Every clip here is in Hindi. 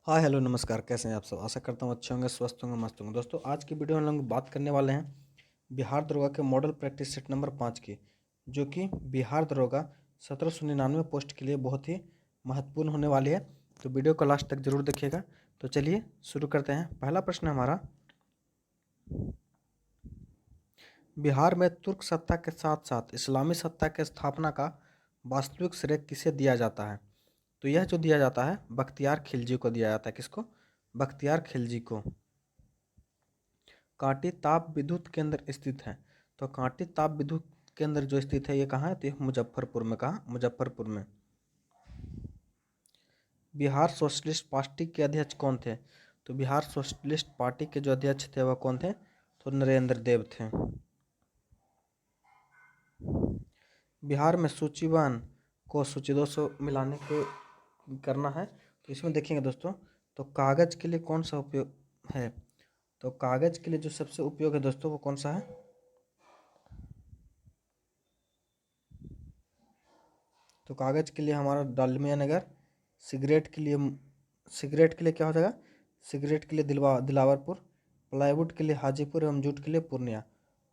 हाय हेलो नमस्कार। कैसे हैं आप सब? आशा करता हूँ अच्छे होंगे, स्वस्थ होंगे, मस्त होंगे। दोस्तों आज की वीडियो में हम लोग बात करने वाले हैं बिहार दरोगा के मॉडल प्रैक्टिस सेट नंबर 5 की, जो कि बिहार दरोगा 1799 पोस्ट के लिए बहुत ही महत्वपूर्ण होने वाली है। तो वीडियो को लास्ट तक जरूर देखिएगा। तो चलिए शुरू करते हैं। पहला प्रश्न हमारा, बिहार में तुर्क सत्ता के साथ साथ इस्लामी सत्ता की स्थापना का वास्तविक श्रेय किसे दिया जाता है? तो यह जो दिया जाता है बख्तियार खिलजी को दिया जाता है। किसको? बख्तियार खिलजी को। कांटी ताप विद्युत केंद्र स्थित है। तो कांटी ताप विद्युत केंद्र जो स्थित है ये कहाँ है? तो ये मुजफ्फरपुर में। कहाँ? मुजफ्फरपुर में। बिहार सोशलिस्ट पार्टी के अध्यक्ष कौन थे? तो बिहार सोशलिस्ट पार्टी के जो अध्यक्ष थे वह कौन थे? तो नरेंद्र देव थे। बिहार में सूचीवान को सूची 200 मिलाने को करना है। तो इसमें देखेंगे दोस्तों, तो कागज के लिए कौन सा उपयोग है? तो कागज के लिए जो सबसे उपयोग है दोस्तों वो कौन सा है? तो कागज के लिए हमारा डालमिया नगर। सिगरेट के लिए क्या हो जाएगा? सिगरेट के लिए दिलावरपुर। प्लाईवुड के लिए हाजीपुर एवं जूट के लिए पूर्णिया।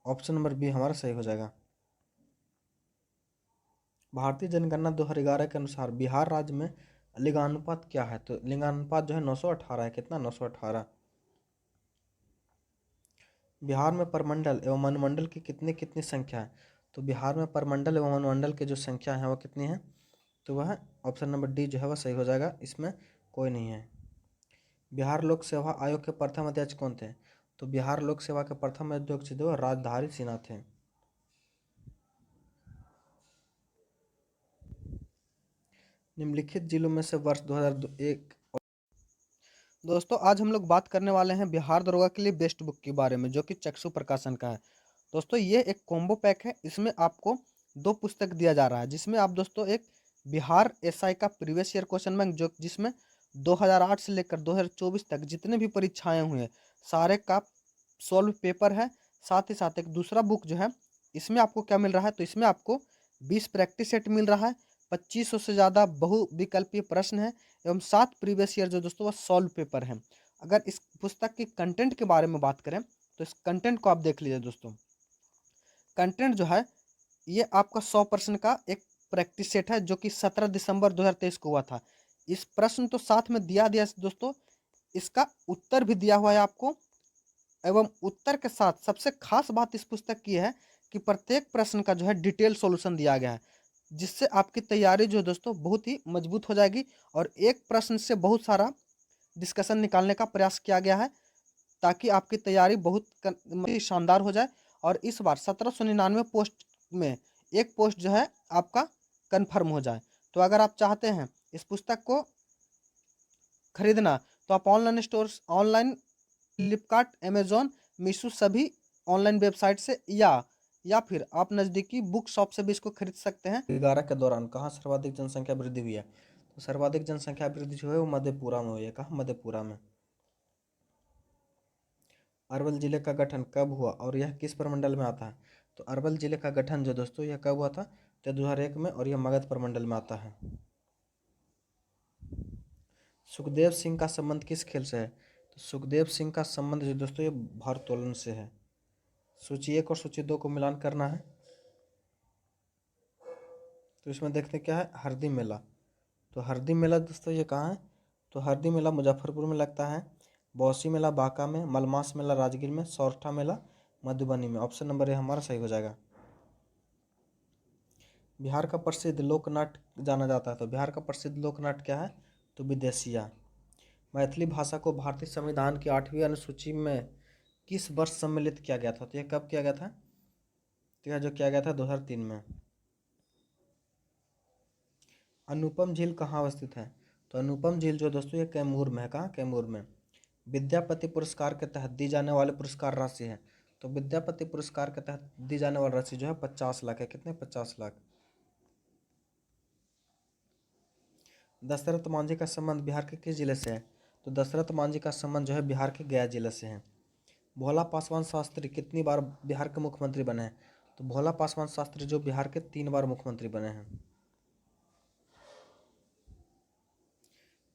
ऑप्शन नंबर बी हमारा सही हो जाएगा। भारतीय जनगणना 2011 के अनुसार बिहार राज्य में लिंगानुपात क्या है? तो लिंगानुपात जो है 918 है। कितना? 918। बिहार में परमंडल एवं अनुमंडल की कितनी कितनी संख्या है? तो बिहार में परमंडल एवं अनुमंडल की जो संख्या है वो कितनी है? तो वह ऑप्शन नंबर डी जो है वह सही हो जाएगा। इसमें कोई नहीं है। बिहार लोक सेवा आयोग के प्रथम अध्यक्ष कौन थे? तो बिहार लोक सेवा के प्रथम अध्यक्ष जो राजधारी सिन्हा थे। निम्नलिखित जिलों में से वर्ष 2001। दोस्तों आज हम लोग बात करने वाले हैं बिहार दरोगा के लिए बेस्ट बुक के बारे में, जो कि चक्षु प्रकाशन का है। दोस्तों ये एक कॉम्बो पैक है। इसमें आपको 2 पुस्तक दिया जा रहा है, जिसमें आप दोस्तों एक बिहार एसआई का प्रीवियस ईयर क्वेश्चन बैंक, जो जिसमें 2008 से लेकर 2024 तक जितने भी परीक्षाएं हुए हैं सारे का सॉल्व पेपर है। साथ ही साथ एक दूसरा बुक जो है, इसमें आपको क्या मिल रहा है? तो इसमें आपको 20 प्रैक्टिस सेट मिल रहा है, 2500 से ज़्यादा बहुविकल्पीय प्रश्न है एवं 7 प्रीवियस ईयर जो दोस्तों वह सॉल्व पेपर है। अगर इस पुस्तक की कंटेंट के बारे में बात करें तो इस कंटेंट को आप देख लीजिए दोस्तों। कंटेंट जो है ये आपका 100% का एक प्रैक्टिस सेट है, जो कि 17 दिसंबर 2023 को हुआ था। इस प्रश्न तो साथ में दिया दिया दोस्तों, इसका उत्तर भी दिया हुआ है आपको। एवं उत्तर के साथ सबसे खास बात इस पुस्तक की है कि प्रत्येक प्रश्न का जो है डिटेल सॉल्यूशन दिया गया है, जिससे आपकी तैयारी जो है दोस्तों बहुत ही मजबूत हो जाएगी। और एक प्रश्न से बहुत सारा डिस्कशन निकालने का प्रयास किया गया है, ताकि आपकी तैयारी बहुत शानदार हो जाए। और इस बार 1799 पोस्ट में एक पोस्ट जो है आपका कंफर्म हो जाए। तो अगर आप चाहते हैं इस पुस्तक को खरीदना, तो आप online stores, online Flipkart, Amazon, Meesho सभी ऑनलाइन वेबसाइट से या फिर आप नज़दीकी बुक शॉप से भी इसको खरीद सकते हैं। 11 के दौरान कहाँ सर्वाधिक जनसंख्या वृद्धि हुई है? तो सर्वाधिक जनसंख्या वृद्धि जो है वो मधेपुरा में हुई है। कहाँ? मधेपुरा में। अरवल जिले का गठन कब हुआ और यह किस प्रमंडल में आता है? तो अरवल जिले का गठन जो दोस्तों यह कब हुआ था? तो 2001 में, और यह मगध प्रमंडल में आता है। सुखदेव सिंह का संबंध किस खेल से है? तो सुखदेव सिंह का संबंध जो दोस्तों ये भारोत्तोलन से है। सूची 1 और सूची 2 को मिलान करना है। तो इसमें देखते क्या है? हरदी मेला। तो हरदी मेला दोस्तों ये कहाँ है? तो हरदी मेला मुजफ्फरपुर में लगता है। बौसी मेला बांका में, मलमास मेला राजगीर में, सौरठा मेला मधुबनी में। ऑप्शन नंबर ए हमारा सही हो जाएगा। बिहार का प्रसिद्ध लोकनाट्य जाना जाता है। तो बिहार का प्रसिद्ध लोकनाट्य क्या है? तो विदेशिया। मैथिली भाषा को भारतीय संविधान की 8वीं अनुसूची में किस वर्ष सम्मिलित किया गया था? तो यह कब किया गया था? तो यह जो किया गया था 2003 में। अनुपम झील कहाँ अवस्थित है? तो अनुपम झील जो दोस्तों ये कैमूर में है। कहाँ? कैमूर में। विद्यापति पुरस्कार के तहत दी जाने वाली पुरस्कार राशि है। तो विद्यापति पुरस्कार के तहत दी जाने वाली राशि जो है 50 लाख है। कितने? 50 लाख। दशरथ मांझी का संबंध बिहार के किस जिले से है? तो दशरथ मांझी का संबंध जो है बिहार के गया जिले से है। भोला पासवान शास्त्री कितनी बार बिहार के मुख्यमंत्री बने हैं? तो भोला पासवान शास्त्री जो बिहार के 3 बार मुख्यमंत्री बने हैं।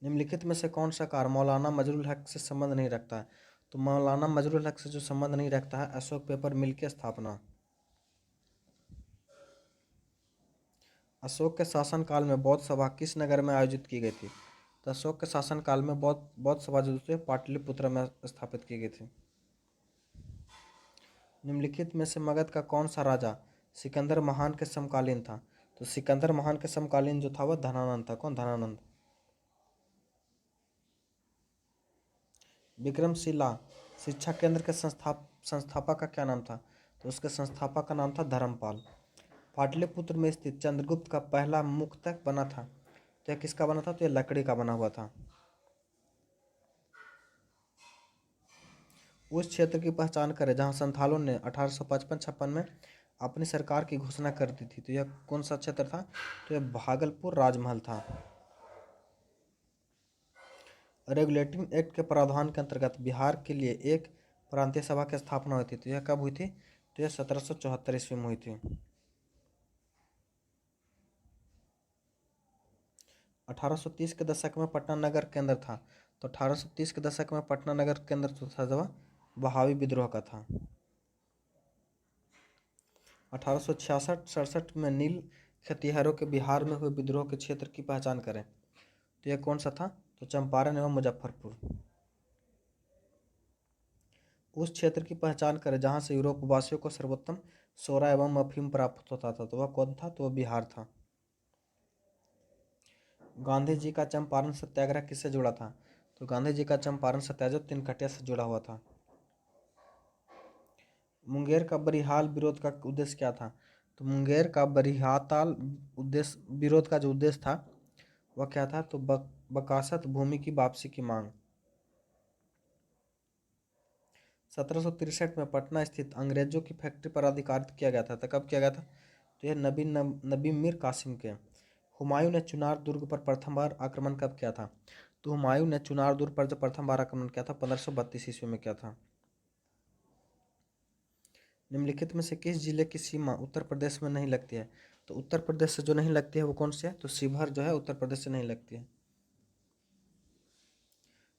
निम्नलिखित में से कौन सा कार्य मौलाना मजरूल हक से संबंध नहीं रखता है? तो मौलाना मजरूल हक से जो संबंध नहीं रखता है, अशोक पेपर मिल की स्थापना। अशोक के शासनकाल में बौद्ध सभा किस नगर में आयोजित की गई थी? तो अशोक के शासनकाल में बौद्ध सभा जो थी पाटलिपुत्र में स्थापित की गई थी। निम्नलिखित में से मगध का कौन सा राजा सिकंदर महान के समकालीन था? तो सिकंदर महान के समकालीन जो था वह धनानंद था। कौन? धनानंद। विक्रमशिला शिक्षा केंद्र के संस्थापक का क्या नाम था? तो उसके संस्थापक का नाम था धर्मपाल। पाटलिपुत्र में स्थित चंद्रगुप्त का पहला मुक्तक बना था, तो यह किसका बना था? तो यह लकड़ी का बना हुआ था। उस क्षेत्र की पहचान करें जहां संथालों ने 1855-56 में अपनी सरकार की घोषणा कर दी थी। तो यह कौन सा क्षेत्र था? तो यह भागलपुर राजमहल था। रेगुलेटिंग एक्ट के प्रावधान के अंतर्गत बिहार के लिए एक प्रांतीय सभा की स्थापना हुई थी। तो यह कब हुई थी? तो यह 1774 ईस्वी में हुई थी। 1830 के दशक में पटना नगर केंद्र था। तो 1830 के दशक में पटना नगर केंद्र जो था वह बहावी विद्रोह का था। 1866-67 में नील खतिहरों के बिहार में हुए विद्रोह के क्षेत्र की पहचान करें। तो यह कौन सा था? तो चंपारण एवं मुजफ्फरपुर। उस क्षेत्र की पहचान करें जहां से यूरोप वासियों को सर्वोत्तम सोरा एवं अफीम प्राप्त होता था। तो वह कौन था? तो वह बिहार था। गांधी जी का चंपारण सत्याग्रह किससे जुड़ा था? तो गांधी जी का चंपारण सत्याग्रह तिनकटिया से जुड़ा हुआ था। मुंगेर का बरिहाल विरोध का उद्देश्य क्या था? तो मुंगेर का बरिहाताल उद्देश्य विरोध का जो उद्देश्य था वह क्या था? तो बकासत भूमि की वापसी की मांग। 1763 में पटना स्थित अंग्रेजों की फैक्ट्री पर अधिकारित किया गया था। तो कब किया गया था? तो यह नबी मीर कासिम के। हुमायूं ने चुनार दुर्ग पर प्रथम बार आक्रमण कब किया था? तो हुमायूं ने चुनार दुर्ग पर जो प्रथम बार आक्रमण किया था 1532 ईस्वी में किया था। निम्नलिखित में से किस जिले की सीमा उत्तर प्रदेश में नहीं लगती है? तो उत्तर प्रदेश से जो नहीं लगती है वो कौन सी है? तो शिवहर जो है उत्तर प्रदेश से नहीं लगती है।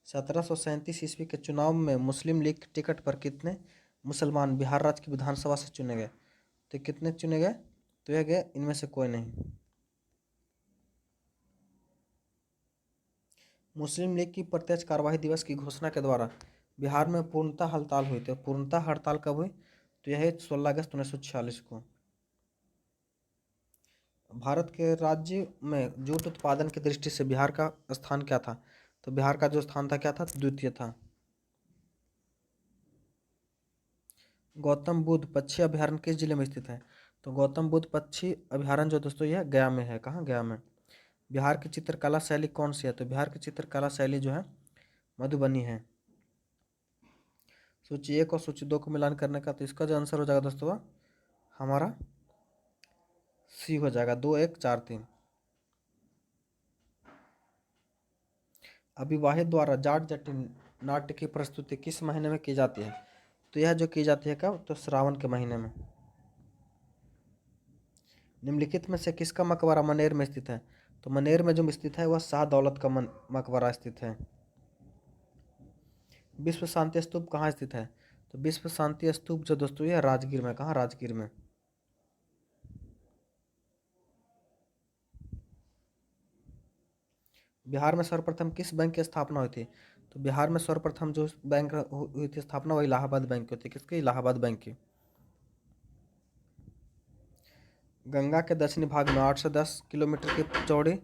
1737 ईस्वी के चुनाव में मुस्लिम लीग के टिकट पर कितने मुसलमान बिहार राज्य की विधानसभा से चुने गए? तो कितने चुने गए? तो यह गए इनमें से कोई नहीं। मुस्लिम लीग की प्रत्यक्ष कार्यवाही दिवस की घोषणा के द्वारा बिहार में पूर्णतः हड़ताल हुई थी। पूर्णतः हड़ताल कब हुई? तो यह 16 अगस्त 1946 को। भारत के राज्य में जूट उत्पादन की दृष्टि से बिहार का स्थान क्या था? तो बिहार का जो स्थान था क्या था? द्वितीय था। गौतम बुद्ध पक्षी अभयारण्य किस जिले में स्थित है? तो गौतम बुद्ध पक्षी अभयारण्य जो दोस्तों यह गया में है। कहाँ? गया में। बिहार की चित्रकला शैली कौन सी है? तो बिहार की चित्रकला शैली जो है मधुबनी है। सूची 1 और सूची 2 को मिलान करने का तो इसका जो आंसर हो जाएगा दोस्तों हमारा सी हो जाएगा, 2 1 4 3। अविवाहित द्वारा जाट जटिन नाट्य की प्रस्तुति किस महीने में की जाती है? तो यह जो की जाती है कब? तो श्रावण के महीने में। निम्नलिखित में से किसका मकबरा मनेर में स्थित है? तो मनेर में जो स्थित है वह शाह दौलत का मकबरा स्थित है। विश्व शांति स्तूप कहाँ स्थित है? तो विश्व शांति स्तूप जो दोस्तों यह राजगीर में। कहाँ? राजगीर में। बिहार में सर्वप्रथम किस बैंक की स्थापना हुई थी? तो बिहार में सर्वप्रथम जो बैंक हुई थी स्थापना वह इलाहाबाद बैंक की होती है। किसकी? इलाहाबाद बैंक की। गंगा के दक्षिणी भाग में 8 से 10 किलोमीटर की चौड़ी।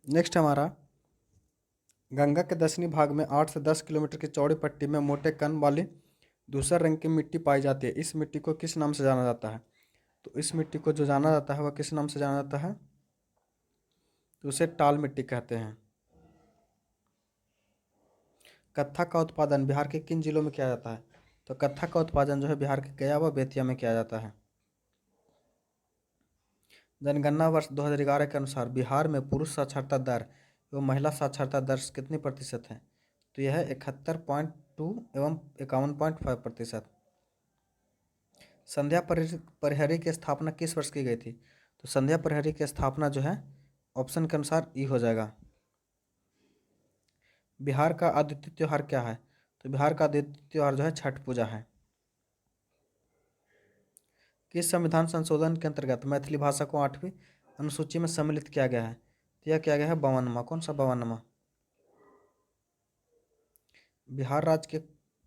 नेक्स्ट हमारा गंगा के दक्षिणी भाग में 8 से 10 किलोमीटर की चौड़ी पट्टी में मोटे कण वाली धूसर रंग की मिट्टी पाई जाती है। इस मिट्टी को किस नाम से जाना जाता है? तो इस मिट्टी को जो जाना जाता है वह किस नाम से जाना जाता है? तो उसे टाल मिट्टी कहते हैं। कत्था का उत्पादन बिहार के किन जिलों में किया जाता है? तो कत्था का उत्पादन जो है बिहार के गया व बेतिया में किया जाता है। जनगणना वर्ष 2011 के अनुसार बिहार में पुरुष साक्षरता दर एवं महिला साक्षरता दर कितनी प्रतिशत है? तो यह है 71.2 एवं 51.5%। संध्या परिहरी की स्थापना किस वर्ष की गई थी? तो संध्या प्रहरी की स्थापना जो है ऑप्शन के अनुसार ई हो जाएगा। बिहार का अद्वितीय त्योहार क्या है? तो बिहार का अद्वितीय त्योहार जो है छठ पूजा है। किस संविधान संशोधन के अंतर्गत मैथिली भाषा को 8वीं अनुसूची में सम्मिलित किया गया है? तो यह किया गया है 52वां। कौन सा 52वां? बिहार राज्य के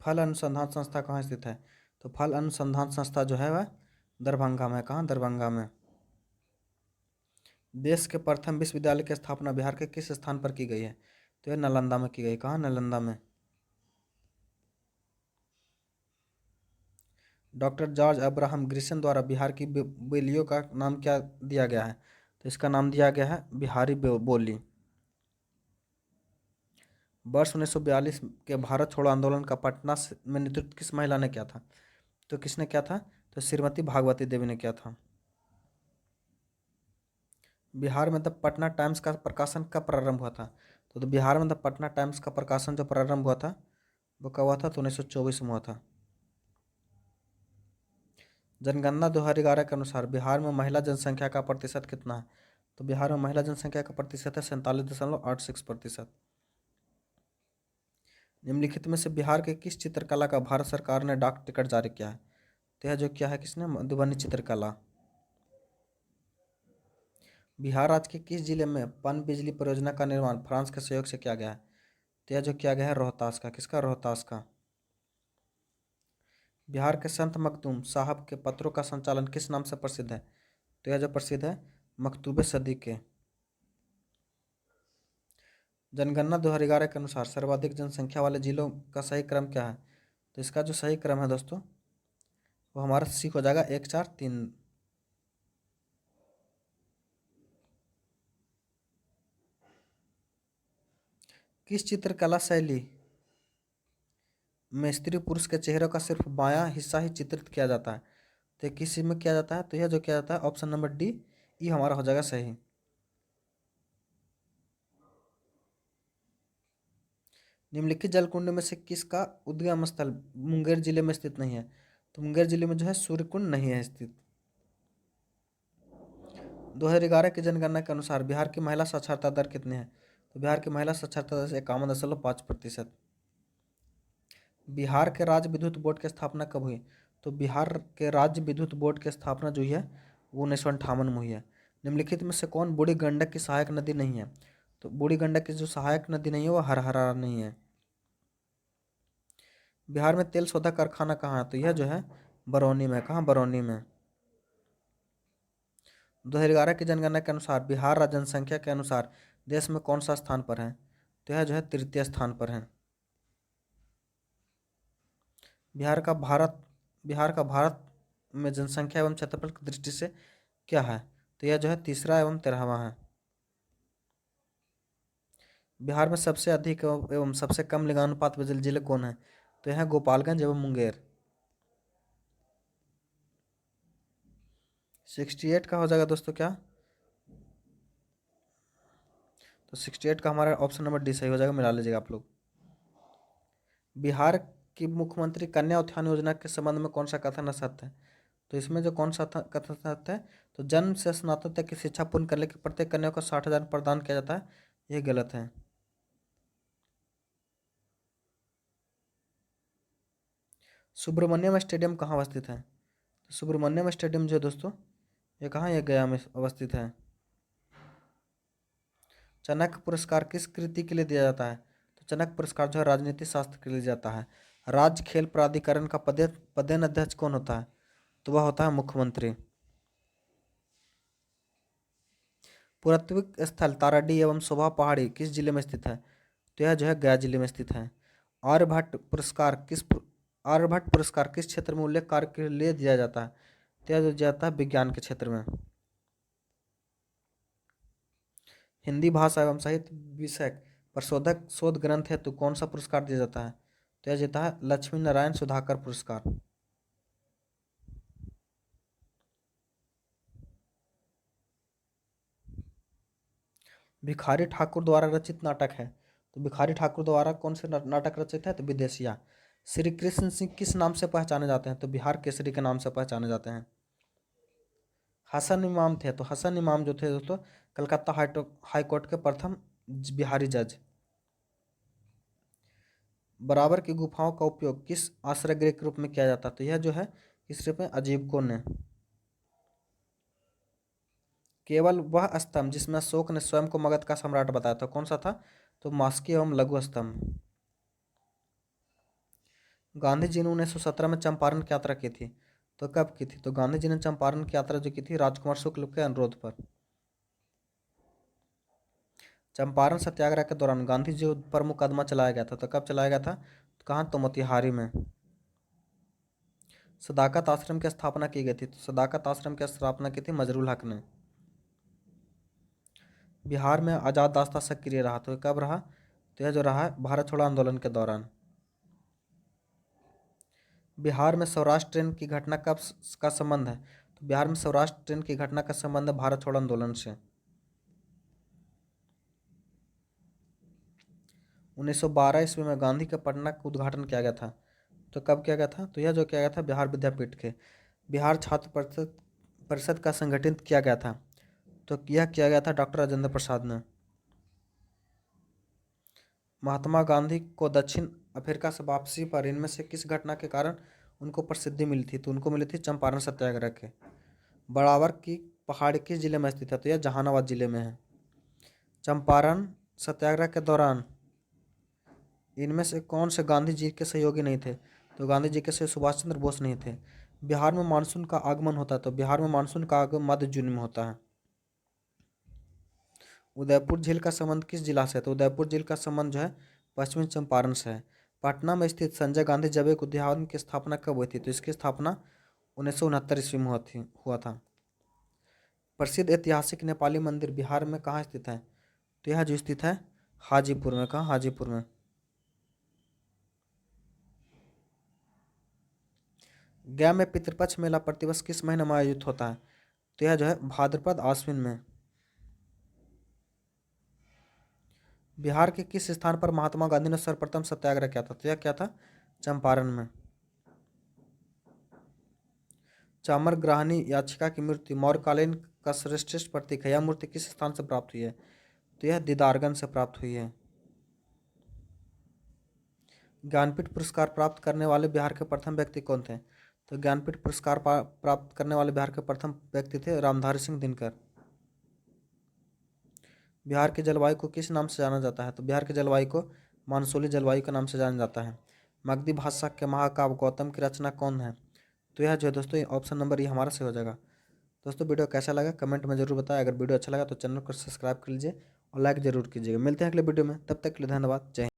फल अनुसंधान संस्था कहाँ स्थित है? तो फल अनुसंधान संस्था जो है वह दरभंगा में। कहाँ? दरभंगा में। देश के प्रथम विश्वविद्यालय की स्थापना बिहार के किस स्थान पर की गई है? तो यह नालंदा में की गई। कहाँ? नालंदा में। डॉक्टर जॉर्ज अब्राहम ग्रिसन द्वारा बिहार की बोलियों का नाम क्या दिया गया है? तो इसका नाम दिया गया है बिहारी बोली। वर्ष 1942 के भारत छोड़ो आंदोलन का पटना में नेतृत्व किस महिला ने किया था? तो किसने किया था? तो श्रीमती भागवती देवी ने किया था। बिहार में द पटना टाइम्स का प्रकाशन कब प्रारंभ हुआ था? तो बिहार में द पटना टाइम्स का प्रकाशन जो प्रारंभ हुआ था वो कब हुआ था? तो 1924 में हुआ था। जनगणना 2011 के अनुसार बिहार में महिला जनसंख्या का प्रतिशत कितना है? तो बिहार में महिला जनसंख्या का प्रतिशत है 47.86%। निम्नलिखित में से बिहार के किस चित्रकला का भारत सरकार ने डाक टिकट जारी किया है? तो यह जो किया है किसने? मधुबनी चित्रकला। बिहार राज्य के किस जिले में पनबिजली परियोजना का निर्माण फ्रांस के सहयोग से किया गया है? तो यह जो किया गया है रोहतास का। किसका? रोहतास का। बिहार के संत मखदूम साहब के पत्रों का संचालन किस नाम से प्रसिद्ध है? तो यह जो प्रसिद्ध है मकतूबे सदीके। जनगणना 2011 के अनुसार सर्वाधिक जनसंख्या वाले जिलों का सही क्रम क्या है? तो इसका जो सही क्रम है दोस्तों वो हमारा सी हो जाएगा 1 4 3। किस चित्रकला शैली में स्त्री पुरुष के चेहरे का सिर्फ बायां हिस्सा ही चित्रित किया जाता है? तो किस में किया जाता है? तो यह जो किया जाता है ऑप्शन नंबर डी ई हमारा हो जाएगा सही। निम्नलिखित जलकुंड में से किसका उद्गम स्थल मुंगेर जिले में स्थित नहीं है? तो मुंगेर जिले में जो है सूर्यकुंड नहीं है स्थित। 2011 की जनगणना के अनुसार बिहार की महिला साक्षरता दर कितनी है? तो बिहार की महिला साक्षरता दर 51.5%। बिहार के राज्य विद्युत बोर्ड की स्थापना कब हुई? तो बिहार के राज्य विद्युत बोर्ड की स्थापना जो है वो 1958 में हुई है। निम्नलिखित में से कौन बूढ़ी गंडक की सहायक नदी नहीं है? तो बूढ़ी गंडक की जो सहायक नदी नहीं है वो हरहरा नहीं है। बिहार में तेल शोधक कारखाना कहाँ है? तो यह जो है बरौनी में। कहाँ? बरौनी में। 2011 की जनगणना के अनुसार बिहार राज्य जनसंख्या के अनुसार देश में कौन सा स्थान पर है? तो यह जो है तृतीय स्थान पर है। बिहार का भारत में जनसंख्या एवं क्षेत्रफल की दृष्टि से क्या है? तो यह जो है तीसरा एवं 13वां है। बिहार में सबसे अधिक एवं सबसे कम लिंगानुपात वाले जिले कौन है? तो यह है गोपालगंज एवं मुंगेर। 68 का हो जाएगा दोस्तों क्या? तो 68 का हमारा ऑप्शन नंबर डी सही हो जाएगा, मिला लीजिएगा आप लोग। बिहार की मुख्यमंत्री कन्या उत्थान योजना के संबंध में कौन सा कथन सत्य है? तो इसमें जो कौन सा कथन सत्य है? तो जन्म से स्नातक तक की शिक्षा पूर्ण करने के प्रत्येक कन्या को 60,000 प्रदान किया जाता है, यह गलत है। सुब्रमण्यम स्टेडियम कहाँ अवस्थित है? तो सुब्रमण्यम स्टेडियम जो है दोस्तों ये कहाँ? ये गया में अवस्थित है। चाणक्य पुरस्कार किस कृति के लिए दिया जाता है? तो चाणक्य पुरस्कार जो है राजनीति शास्त्र के लिए दिया जाता है। राज्य खेल प्राधिकरण का पदेन अध्यक्ष कौन होता है? तो वह होता है मुख्यमंत्री। पुरातात्विक स्थल ताराडीह एवं शोभा पहाड़ी किस जिले में स्थित है? तो यह जो है गया जिले में स्थित है। आर्यभट्ट पुरस्कार किस क्षेत्र में उल्लेख कार्य के लिए दिया जाता है? तो यह दिया जाता है विज्ञान के क्षेत्र में। हिंदी भाषा एवं साहित्य विषय पर शोध ग्रंथ हेतु कौन सा पुरस्कार दिया जाता है? तो यह देता है लक्ष्मी नारायण सुधाकर पुरस्कार। भिखारी ठाकुर द्वारा रचित नाटक है? तो भिखारी ठाकुर द्वारा कौन से नाटक रचित है? तो विदेशिया। श्री कृष्ण सिंह किस नाम से पहचाने जाते हैं? तो बिहार केसरी के नाम से पहचाने जाते हैं। हसन इमाम थे, तो हसन इमाम जो थे दोस्तों कलकत्ता हाई कोर्ट के प्रथम बिहारी जज। बराबर की गुफाओं का उपयोग किस आश्रय गृह के रूप में किया जाता, तो यह जो है किस रूप में, अजीविकों ने। केवल वह स्तंभ जिसमें अशोक ने स्वयं को मगध का सम्राट बताया था, कौन सा था, तो मास्की एवं लघु स्तंभ। गांधी जी ने 1917 में चंपारण की यात्रा की थी, तो कब की थी, तो गांधी जी ने चंपारण की यात्रा जो की थी राजकुमार शुक्ल के अनुरोध पर। चंपारण सत्याग्रह के दौरान गांधी जी पर मुकदमा चलाया गया था, तो कब चलाया गया था, तो कहाँ, तो मोतिहारी में। सदाकत आश्रम की स्थापना की गई थी, तो सदाकत आश्रम की स्थापना की थी मजरुल हक ने। बिहार में आजाद रास्ता सक्रिय रहा, तो कब रहा, तो यह जो रहा भारत छोड़ो आंदोलन के दौरान। बिहार में सौराष्ट्र ट्रेन की घटना कब का संबंध है, तो बिहार में सौराष्ट्र ट्रेन की घटना का संबंध है भारत छोड़ो आंदोलन से। 1912 ईस्वी में गांधी के पटना का उद्घाटन किया गया था, तो कब किया गया था, तो यह जो किया गया था बिहार विद्यापीठ के बिहार छात्र परिषद परिषद का संगठित किया गया था, तो यह किया गया था डॉक्टर राजेंद्र प्रसाद ने। महात्मा गांधी को दक्षिण अफ्रीका से वापसी पर इनमें से किस घटना के कारण उनको प्रसिद्धि मिली थी, तो उनको मिली थी चंपारण सत्याग्रह के। बराबर की पहाड़ी किस जिले में स्थित है, तो यह जहानाबाद जिले में है। चंपारण सत्याग्रह के दौरान इनमें से कौन से गांधी जी के सहयोगी नहीं थे, तो गांधी जी के सहयोगी सुभाष चंद्र बोस नहीं थे। बिहार में मानसून का आगमन होता है, तो बिहार में मानसून का आगमन मध्य जून में होता है। उदयपुर झील का संबंध किस जिला से है, तो उदयपुर झील का संबंध जो है पश्चिमी चंपारण से है। पटना में स्थित संजय गांधी जैविक उद्यान की स्थापना कब हुई थी, तो इसकी स्थापना 1969 ईस्वी में हुआ था। प्रसिद्ध ऐतिहासिक नेपाली मंदिर बिहार में कहाँ स्थित है, तो यह जो स्थित है हाजीपुर में। कहाँ, हाजीपुर में। गया में पितृपक्ष मेला प्रतिवर्ष किस महीने में आयोजित होता है, तो यह जो है भाद्रपद आश्विन में। बिहार के किस स्थान पर महात्मा गांधी ने सर्वप्रथम सत्याग्रह किया था, तो यह क्या था, चंपारण में। चामर ग्राहनी याचिका की मूर्ति मौर्यकालीन का श्रेष्ठ प्रतीक है, यह मूर्ति किस स्थान से प्राप्त हुई है, तो यह दीदारगंज से प्राप्त हुई है। ज्ञानपीठ पुरस्कार प्राप्त करने वाले बिहार के प्रथम व्यक्ति कौन थे, तो ज्ञानपीठ पुरस्कार प्राप्त करने वाले बिहार के प्रथम व्यक्ति थे रामधारी सिंह दिनकर। बिहार की जलवायु को किस नाम से जाना जाता है, तो बिहार की जलवायु को मानसूली जलवायु के नाम से जाना जाता है। मगधी भाषा के महाकाव्य गौतम की रचना कौन है, तो यह जो है दोस्तों ऑप्शन नंबर ये हमारा से हो जाएगा। दोस्तों वीडियो कैसा लगा कमेंट में जरूर बताएं, अगर वीडियो अच्छा लगा तो चैनल को सब्सक्राइब कर लीजिए और लाइक जरूर कीजिएगा। मिलते हैं अगले वीडियो में, तब तक के लिए धन्यवाद, जय हिंद।